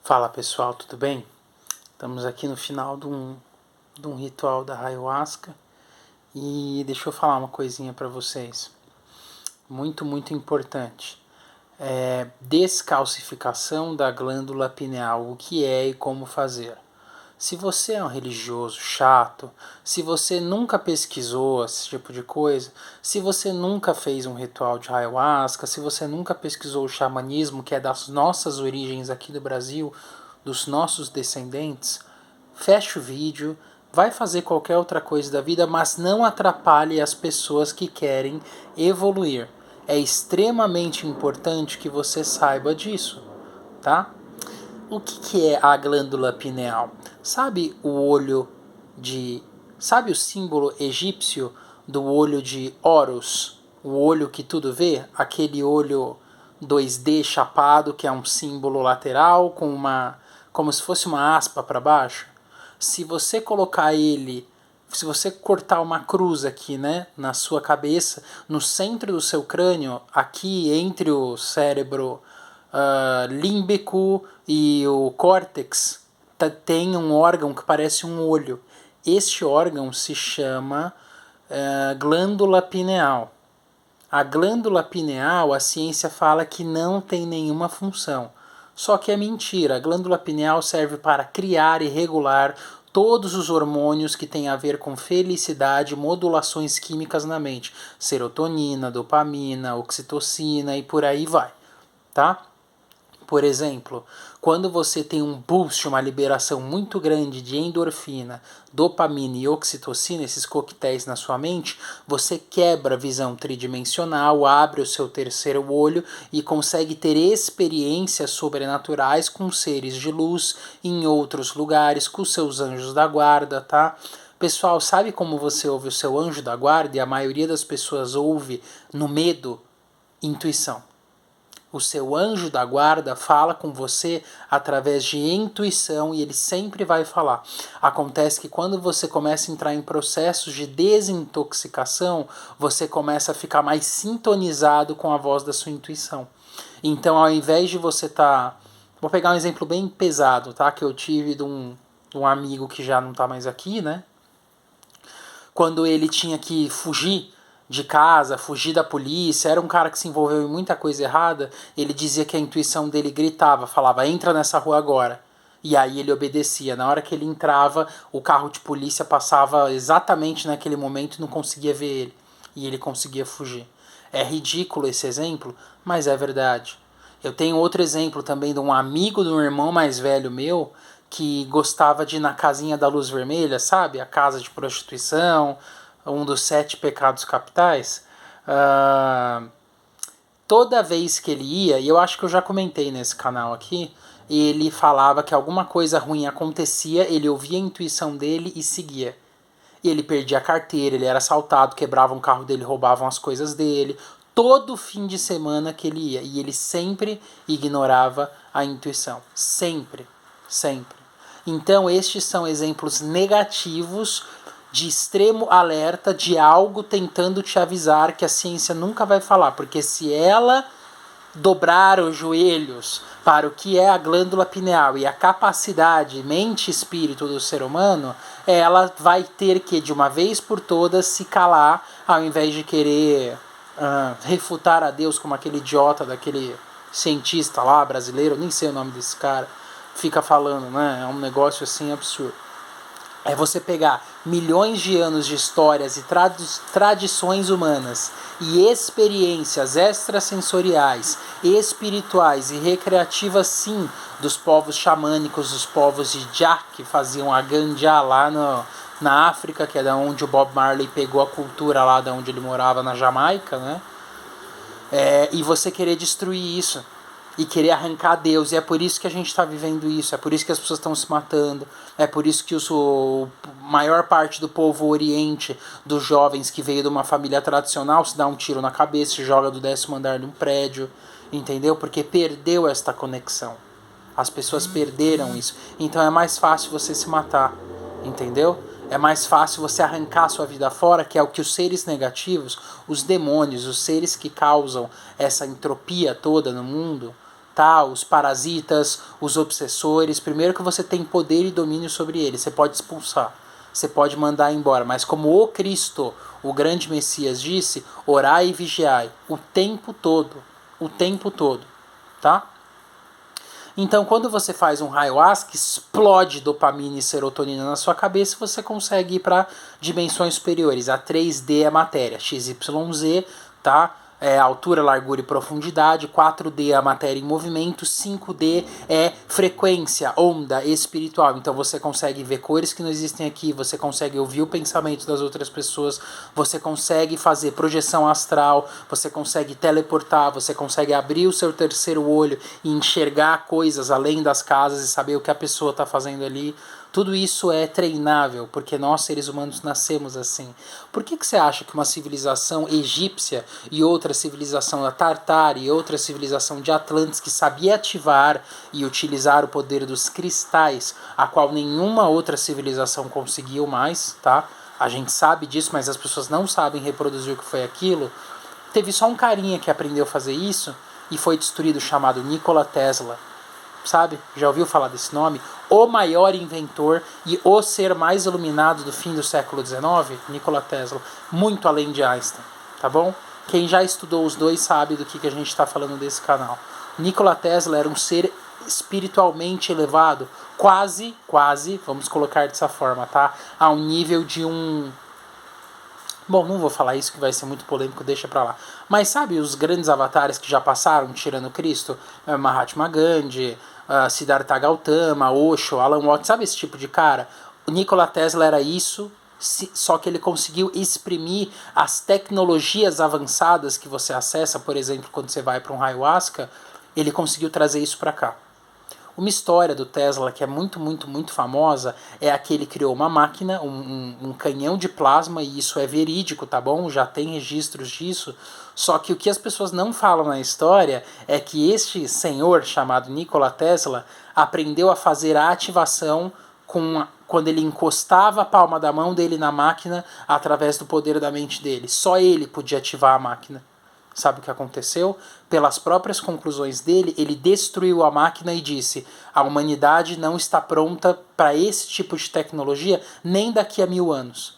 Fala pessoal, tudo bem? Estamos aqui no final de um ritual da ayahuasca e deixa eu falar uma coisinha para vocês. Muito importante. Descalcificação da glândula pineal, o que é e como fazer. Se você é um religioso chato, se você nunca pesquisou esse tipo de coisa, se você nunca fez um ritual de ayahuasca, se você nunca pesquisou o xamanismo, que é das nossas origens aqui do Brasil, dos nossos descendentes, fecha o vídeo, vai fazer qualquer outra coisa da vida, mas não atrapalhe as pessoas que querem evoluir. É extremamente importante que você saiba disso, tá? O que é a glândula pineal? Sabe o olho de... Sabe o símbolo egípcio do olho de Horus? O olho que tudo vê? Aquele olho 2D chapado, que é um símbolo lateral, com uma... como se fosse uma aspa para baixo. Se você colocar ele... Se você cortar uma cruz aqui, né, na sua cabeça, no centro do seu crânio, aqui entre o cérebro límbico e o córtex, tem um órgão que parece um olho. Este órgão se chama glândula pineal. A glândula pineal, a ciência fala que não tem nenhuma função. Só que é mentira. A glândula pineal serve para criar e regular todos os hormônios que têm a ver com felicidade, modulações químicas na mente. Serotonina, dopamina, oxitocina e por aí vai. Tá? Por exemplo, quando você tem um boost, uma liberação muito grande de endorfina, dopamina e oxitocina, esses coquetéis na sua mente, você quebra a visão tridimensional, abre o seu terceiro olho e consegue ter experiências sobrenaturais com seres de luz em outros lugares, com seus anjos da guarda, tá? Pessoal, sabe como você ouve o seu anjo da guarda e a maioria das pessoas ouve no medo? Intuição. O seu anjo da guarda fala com você através de intuição e ele sempre vai falar. Acontece que quando você começa a entrar em processos de desintoxicação, você começa a ficar mais sintonizado com a voz da sua intuição. Então, ao invés de você estar... Vou pegar um exemplo bem pesado, tá? Que eu tive de um amigo que já não está mais aqui, né? Quando ele tinha que fugir de casa, fugir da polícia, era um cara que se envolveu em muita coisa errada, ele dizia que a intuição dele gritava, falava, entra nessa rua agora. E aí ele obedecia. Na hora que ele entrava, o carro de polícia passava exatamente naquele momento e não conseguia ver ele. E ele conseguia fugir. É ridículo esse exemplo, mas é verdade. Eu tenho outro exemplo também de um amigo de um irmão mais velho meu que gostava de ir na casinha da luz vermelha, sabe? A casa de prostituição, um dos 7 pecados capitais. Toda vez que ele ia, e eu acho que eu já comentei nesse canal aqui, ele falava que alguma coisa ruim acontecia, ele ouvia a intuição dele e seguia. E ele perdia a carteira, ele era assaltado, quebravam o carro dele, roubavam as coisas dele. Todo fim de semana que ele ia. E ele sempre ignorava a intuição. Sempre. Sempre. Então, estes são exemplos negativos de extremo alerta de algo tentando te avisar que a ciência nunca vai falar. Porque se ela dobrar os joelhos para o que é a glândula pineal e a capacidade mente e espírito do ser humano, ela vai ter que, de uma vez por todas, se calar, ao invés de querer refutar a Deus como aquele idiota daquele cientista lá, brasileiro, nem sei o nome desse cara, fica falando, né? É um negócio assim absurdo. É você pegar milhões de anos de histórias e tradições humanas e experiências extrasensoriais, espirituais e recreativas, sim, dos povos xamânicos, dos povos de Jah, que faziam a Gandja lá na África, que é da onde o Bob Marley pegou a cultura lá da onde ele morava, na Jamaica, né? E você querer destruir isso e querer arrancar Deus, e é por isso que a gente está vivendo isso, é por isso que as pessoas estão se matando, é por isso que a maior parte do povo oriente, dos jovens que veio de uma família tradicional, se dá um tiro na cabeça, se joga do 10º andar de um prédio, entendeu? Porque perdeu esta conexão, as pessoas perderam isso, então é mais fácil você se matar, entendeu? É mais fácil você arrancar a sua vida fora, que é o que os seres negativos, os demônios, os seres que causam essa entropia toda no mundo, tá? Os parasitas, os obsessores. Primeiro que você tem poder e domínio sobre eles, você pode expulsar, você pode mandar embora. Mas como o Cristo, o grande Messias, disse, orai e vigiai o tempo todo, tá? Então, quando você faz um ayahuasca, explode dopamina e serotonina na sua cabeça e você consegue ir para dimensões superiores. A 3D é matéria, XYZ, tá? É altura, largura e profundidade. 4D é a matéria em movimento. 5D é frequência, onda espiritual. Então você consegue ver cores que não existem aqui, você consegue ouvir o pensamento das outras pessoas, você consegue fazer projeção astral, você consegue teleportar, você consegue abrir o seu terceiro olho e enxergar coisas além das casas e saber o que a pessoa está fazendo ali. Tudo isso é treinável, porque nós, seres humanos, nascemos assim. Por que você acha que uma civilização egípcia e outra civilização da Tartar e outra civilização de Atlantes que sabia ativar e utilizar o poder dos cristais, a qual nenhuma outra civilização conseguiu mais, tá? A gente sabe disso, mas as pessoas não sabem reproduzir o que foi aquilo. Teve só um carinha que aprendeu a fazer isso e foi destruído, chamado Nikola Tesla. Sabe? Já ouviu falar desse nome? O maior inventor e o ser mais iluminado do fim do século XIX, Nikola Tesla, muito além de Einstein, tá bom? Quem já estudou os dois sabe do que a gente está falando desse canal. Nikola Tesla era um ser espiritualmente elevado, quase, vamos colocar dessa forma, tá? A um nível de um... Bom, não vou falar isso que vai ser muito polêmico, deixa pra lá. Mas sabe os grandes avatares que já passaram tirando Cristo? Mahatma Gandhi, Siddhartha Gautama, Osho, Alan Watts, sabe esse tipo de cara? O Nikola Tesla era isso, só que ele conseguiu exprimir as tecnologias avançadas que você acessa, por exemplo, quando você vai para um ayahuasca, ele conseguiu trazer isso para cá. Uma história do Tesla que é muito famosa é a que ele criou uma máquina, um canhão de plasma, e isso é verídico, tá bom? Já tem registros disso. Só que o que as pessoas não falam na história é que este senhor chamado Nikola Tesla aprendeu a fazer a ativação quando ele encostava a palma da mão dele na máquina através do poder da mente dele. Só ele podia ativar a máquina. Sabe o que aconteceu? Pelas próprias conclusões dele, ele destruiu a máquina e disse: a humanidade não está pronta para esse tipo de tecnologia nem daqui a 1000 anos.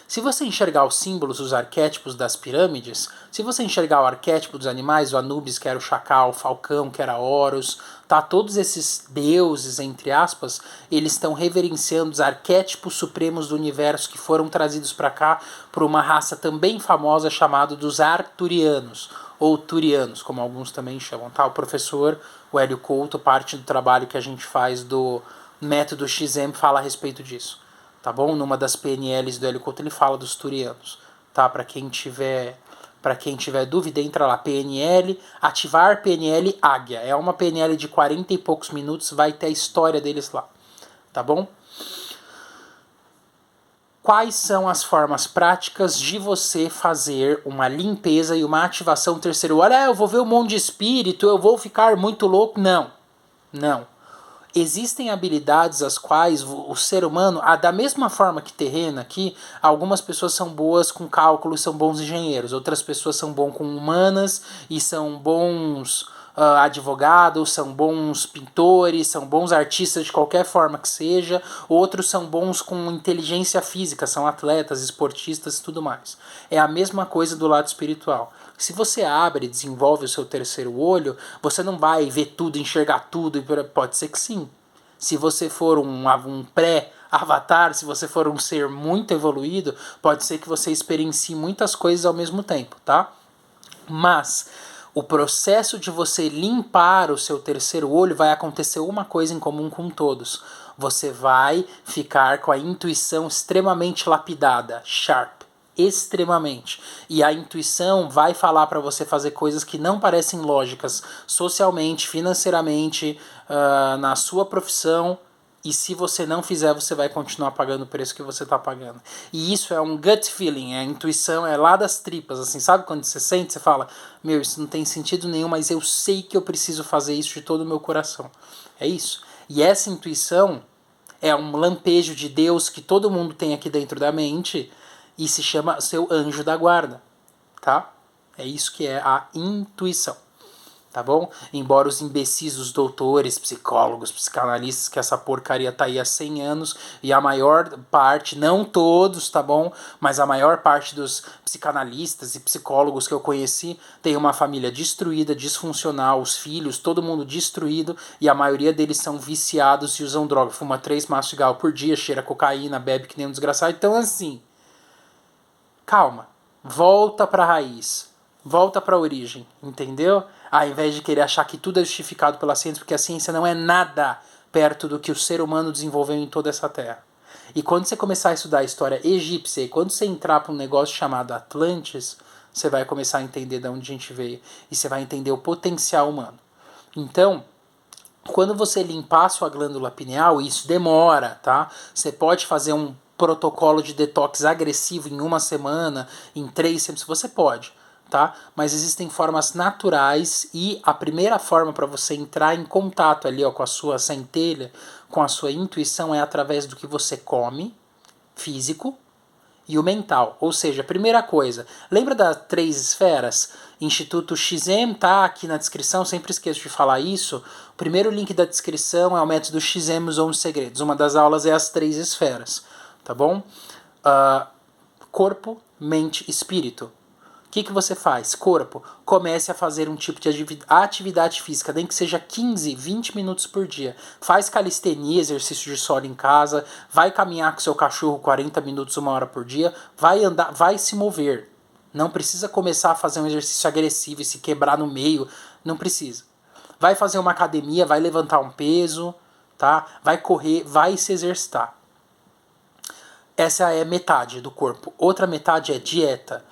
Se você enxergar os símbolos, os arquétipos das pirâmides, se você enxergar o arquétipo dos animais, o Anubis, que era o chacal, o falcão, que era Horus, tá? Todos esses deuses, entre aspas, eles estão reverenciando os arquétipos supremos do universo que foram trazidos para cá por uma raça também famosa chamada dos Arturianos, ou Turianos, como alguns também chamam, tá? O professor, o Hélio Couto, parte do trabalho que a gente faz do método XM, fala a respeito disso. Tá bom? Numa das PNLs do Hélio Couto ele fala dos turianos, tá? Para quem tiver dúvida, entra lá, PNL, ativar PNL Águia. É uma PNL de 40 e poucos minutos, vai ter a história deles lá, tá bom? Quais são as formas práticas de você fazer uma limpeza e uma ativação terceiro? Olha, eu vou ver um monte de espírito, eu vou ficar muito louco. Não. Existem habilidades as quais o ser humano, da mesma forma que terreno aqui, algumas pessoas são boas com cálculo e são bons engenheiros, outras pessoas são bons com humanas e são bons advogados, são bons pintores, são bons artistas de qualquer forma que seja, outros são bons com inteligência física, são atletas, esportistas e tudo mais. É a mesma coisa do lado espiritual. Se você abre e desenvolve o seu terceiro olho, você não vai ver tudo, enxergar tudo, pode ser que sim. Se você for um pré-avatar, se você for um ser muito evoluído, pode ser que você experiencie muitas coisas ao mesmo tempo, tá? Mas o processo de você limpar o seu terceiro olho vai acontecer uma coisa em comum com todos. Você vai ficar com a intuição extremamente lapidada, sharp. Extremamente. E a intuição vai falar para você fazer coisas que não parecem lógicas socialmente, financeiramente, na sua profissão. E se você não fizer, você vai continuar pagando o preço que você está pagando. E isso é um gut feeling, a intuição é lá das tripas, assim, sabe quando você sente, você fala, meu, isso não tem sentido nenhum, mas eu sei que eu preciso fazer isso de todo o meu coração. É isso. E essa intuição é um lampejo de Deus que todo mundo tem aqui dentro da mente e se chama seu anjo da guarda, tá? É isso que é a intuição, tá bom? Embora os imbecis, os doutores, psicólogos, psicanalistas, que essa porcaria tá aí há 100 anos, e a maior parte, não todos, tá bom? Mas a maior parte dos psicanalistas e psicólogos que eu conheci tem uma família destruída, disfuncional, os filhos, todo mundo destruído, e a maioria deles são viciados e usam droga. Fuma 3 maços de cigarro por dia, cheira cocaína, bebe que nem um desgraçado. Então, assim, calma, volta pra raiz, volta pra origem, entendeu? Ao invés de querer achar que tudo é justificado pela ciência, porque a ciência não é nada perto do que o ser humano desenvolveu em toda essa terra. E quando você começar a estudar a história egípcia, e quando você entrar para um negócio chamado Atlantis, você vai começar a entender de onde a gente veio, e você vai entender o potencial humano. Então, quando você limpar a sua glândula pineal, isso demora, tá? Você pode fazer um protocolo de detox agressivo em 1 semana, em 3 semanas, você pode, tá? Mas existem formas naturais e a primeira forma para você entrar em contato ali, ó, com a sua centelha, com a sua intuição é através do que você come, físico, e o mental. Ou seja, primeira coisa, lembra das 3 esferas? Instituto XM tá aqui na descrição, sempre esqueço de falar isso. O primeiro link da descrição é o método XM, os 11 segredos. Uma das aulas é as 3 esferas, tá bom? Corpo, mente, espírito. O que você faz? Corpo, comece a fazer um tipo de atividade física, nem que seja 15, 20 minutos por dia. Faz calistenia, exercício de solo em casa, vai caminhar com seu cachorro 40 minutos, 1 hora por dia, vai andar, vai se mover. Não precisa começar a fazer um exercício agressivo e se quebrar no meio, não precisa. Vai fazer uma academia, vai levantar um peso, tá? Vai correr, vai se exercitar. Essa é metade do corpo. Outra metade é dieta.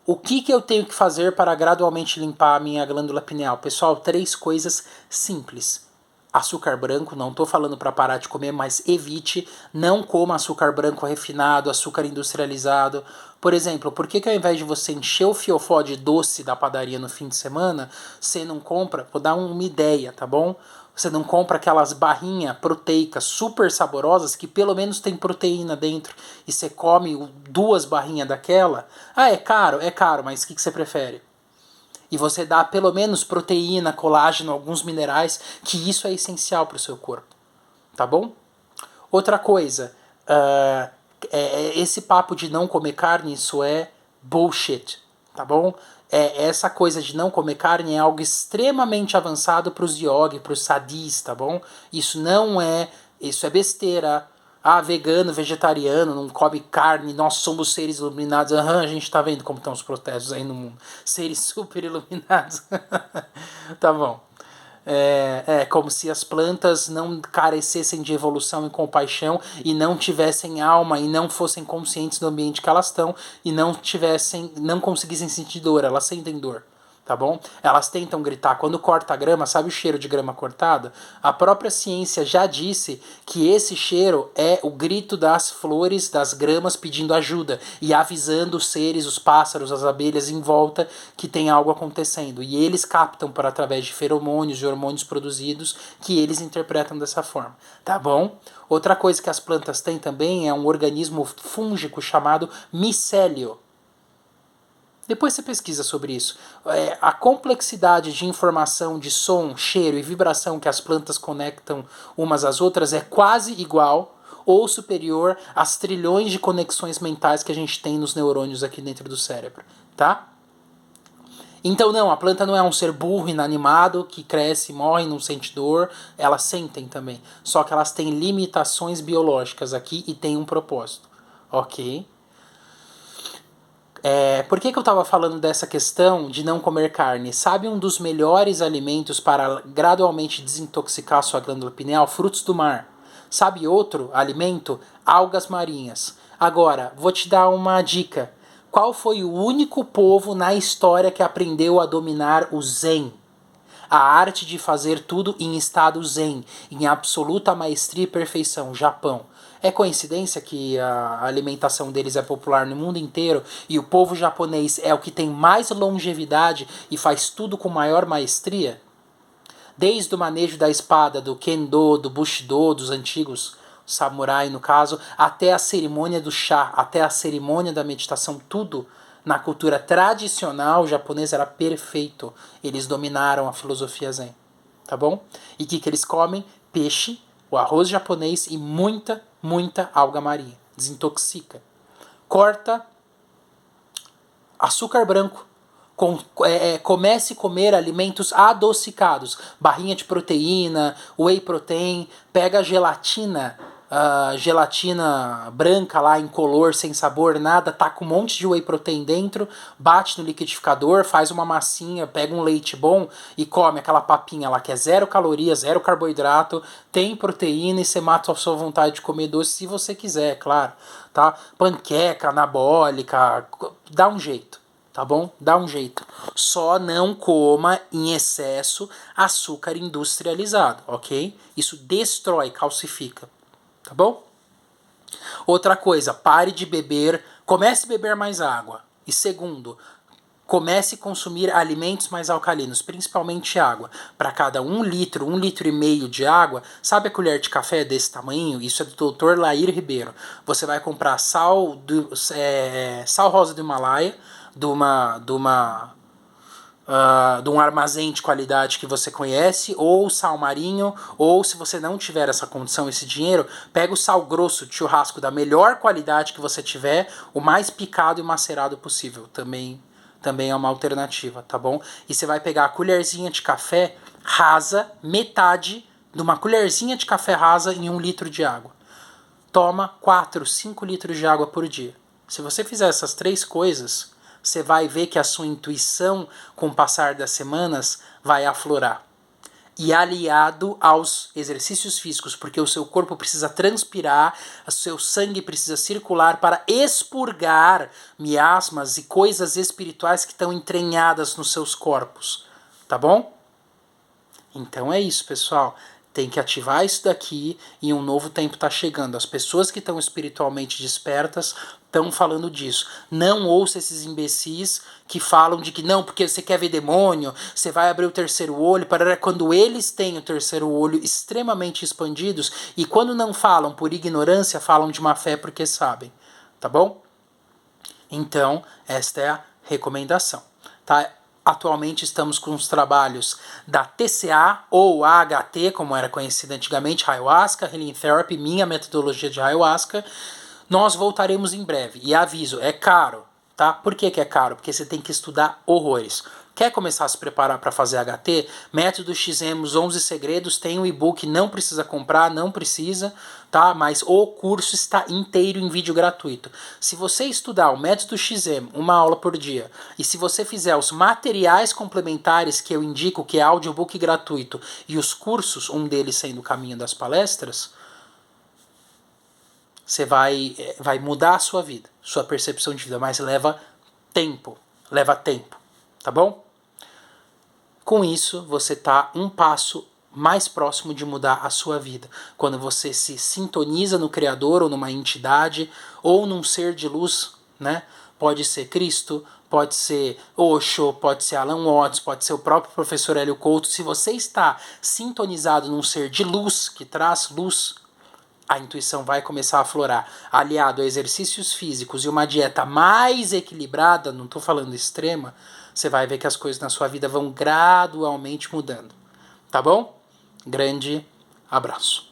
O que eu tenho que fazer para gradualmente limpar a minha glândula pineal? Pessoal, 3 coisas simples. Açúcar branco, não estou falando para parar de comer, mas evite, não coma açúcar branco refinado, açúcar industrializado. Por exemplo, por que ao invés de você encher o fiofó de doce da padaria no fim de semana, você não compra, vou dar uma ideia, tá bom? Você não compra aquelas barrinhas proteicas super saborosas que pelo menos tem proteína dentro e você come 2 barrinhas daquela? Ah, é caro, mas o que você prefere? E você dá pelo menos proteína, colágeno, alguns minerais, que isso é essencial para o seu corpo. Tá bom? Outra coisa, esse papo de não comer carne, isso é bullshit. Tá bom? Essa coisa de não comer carne é algo extremamente avançado para os yogi, para os sadis, tá bom? Isso é besteira. Ah, vegano, vegetariano, não come carne, nós somos seres iluminados. A gente tá vendo como estão os protestos aí no mundo. Seres super iluminados. Tá bom. Como se as plantas não carecessem de evolução e compaixão e não tivessem alma e não fossem conscientes do ambiente que elas estão e não conseguissem sentir dor, elas sentem dor. Tá bom? Elas tentam gritar. Quando corta a grama, sabe o cheiro de grama cortada? A própria ciência já disse que esse cheiro é o grito das flores, das gramas pedindo ajuda e avisando os seres, os pássaros, as abelhas em volta que tem algo acontecendo. E eles captam por através de feromônios e hormônios produzidos que eles interpretam dessa forma. Tá bom? Outra coisa que as plantas têm também é um organismo fúngico chamado micélio. Depois você pesquisa sobre isso. A complexidade de informação, de som, cheiro e vibração que as plantas conectam umas às outras é quase igual ou superior às trilhões de conexões mentais que a gente tem nos neurônios aqui dentro do cérebro, tá? Então não, a planta não é um ser burro, inanimado, que cresce, morre, não sente dor. Elas sentem também. Só que elas têm limitações biológicas aqui e têm um propósito. Ok? Por que eu estava falando dessa questão de não comer carne? Sabe um dos melhores alimentos para gradualmente desintoxicar a sua glândula pineal? Frutos do mar. Sabe outro alimento? Algas marinhas. Agora, vou te dar uma dica. Qual foi o único povo na história que aprendeu a dominar o Zen? A arte de fazer tudo em estado zen, em absoluta maestria e perfeição, Japão. É coincidência que a alimentação deles é popular no mundo inteiro e o povo japonês é o que tem mais longevidade e faz tudo com maior maestria? Desde o manejo da espada, do kendo, do bushido, dos antigos samurai no caso, até a cerimônia do chá, até a cerimônia da meditação, tudo na cultura tradicional japonesa era perfeito. Eles dominaram a filosofia zen, tá bom? E o que eles comem? Peixe, o arroz japonês e muita, muita alga marinha. Desintoxica. Corta açúcar branco. Comece a comer alimentos adocicados. Barrinha de proteína, whey protein, pega a gelatina branca lá, incolor, sem sabor, nada, taca um monte de whey protein dentro, bate no liquidificador, faz uma massinha, pega um leite bom e come aquela papinha lá que é 0 calorias, 0 carboidrato, tem proteína e você mata a sua vontade de comer doce se você quiser, é claro, tá? Panqueca anabólica, dá um jeito. Tá bom? Dá um jeito. Só não coma em excesso açúcar industrializado, ok? Isso destrói, calcifica. Tá bom? Outra coisa, pare de beber, comece a beber mais água. E segundo, comece a consumir alimentos mais alcalinos, principalmente água. Para cada 1 litro, 1,5 litro de água, sabe a colher de café desse tamanho? Isso é do Dr. Lair Ribeiro. Você vai comprar sal rosa do Himalaia, de um armazém de qualidade que você conhece, ou sal marinho, ou se você não tiver essa condição, esse dinheiro, pega o sal grosso de churrasco da melhor qualidade que você tiver, o mais picado e macerado possível. Também é uma alternativa, tá bom? E você vai pegar a colherzinha de café rasa, metade de uma colherzinha de café rasa em 1 litro de água. Toma 4, 5 litros de água por dia. Se você fizer essas 3 coisas, você vai ver que a sua intuição, com o passar das semanas, vai aflorar. E aliado aos exercícios físicos, porque o seu corpo precisa transpirar, o seu sangue precisa circular para expurgar miasmas e coisas espirituais que estão entranhadas nos seus corpos. Tá bom? Então é isso, pessoal. Tem que ativar isso daqui e um novo tempo está chegando. As pessoas que estão espiritualmente despertas estão falando disso. Não ouça esses imbecis que falam de que não, porque você quer ver demônio, você vai abrir o terceiro olho, para quando eles têm o terceiro olho extremamente expandidos e quando não falam por ignorância, falam de má fé porque sabem. Tá bom? Então, esta é a recomendação. Tá? Atualmente estamos com os trabalhos da TCA ou AHT, como era conhecida antigamente, Ayahuasca, Healing Therapy, minha metodologia de Ayahuasca. Nós voltaremos em breve. E aviso, é caro, tá? Por que é caro? Porque você tem que estudar horrores. Quer começar a se preparar para fazer HT? Método XM, os 11 segredos, tem um e-book, não precisa comprar, não precisa, tá? Mas o curso está inteiro em vídeo gratuito. Se você estudar o método XM, uma aula por dia, e se você fizer os materiais complementares que eu indico, que é audiobook gratuito, e os cursos, um deles sendo o Caminho das Palestras, você vai mudar a sua vida, sua percepção de vida, mas leva tempo, tá bom? Com isso, você está um passo mais próximo de mudar a sua vida. Quando você se sintoniza no Criador ou numa entidade ou num ser de luz, né? Pode ser Cristo, pode ser Osho, pode ser Alan Watts, pode ser o próprio professor Hélio Couto. Se você está sintonizado num ser de luz, que traz luz, a intuição vai começar a aflorar. Aliado a exercícios físicos e uma dieta mais equilibrada, não estou falando extrema, você vai ver que as coisas na sua vida vão gradualmente mudando. Tá bom? Grande abraço.